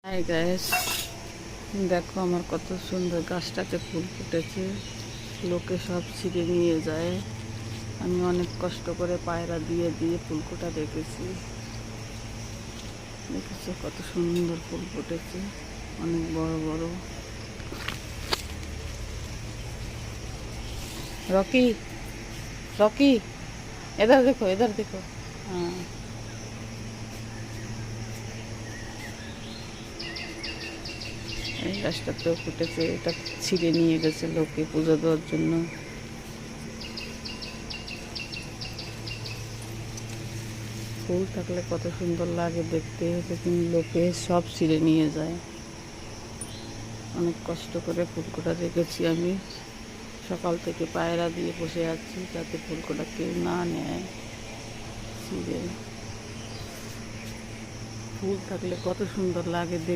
Hi guys, দেখো আমার কত সুন্দর গাছটাতে ফুল ফুটেছে। লোকে সব ছিঁড়ে নিয়ে যায়। আমি অনেক কষ্ট করে পায়রা দিয়ে দিয়ে ফুলকোটা দেখেছি। দেখেছো কত সুন্দর ফুল ফুটেছে, অনেক বড় বড়। রকি, রকি, এধার দেখো, এধার দেখো। হ্যাঁ, এই গাছটাতেও ফুটেছে। এটা ছিঁড়ে নিয়ে গেছে লোকে পুজো দেওয়ার জন্য। ফুল থাকলে কত সুন্দর লাগে দেখতে, কিন্তু লোকে সব ছিঁড়ে নিয়ে যায়। অনেক কষ্ট করে ফুলকোটা রেখেছি আমি। সকাল থেকে পায়রা দিয়ে বসে আছি যাতে ফুলকোটা কেউ না নেয় ছিঁড়ে। ফুল থাকলে কত সুন্দর লাগে দেখতে।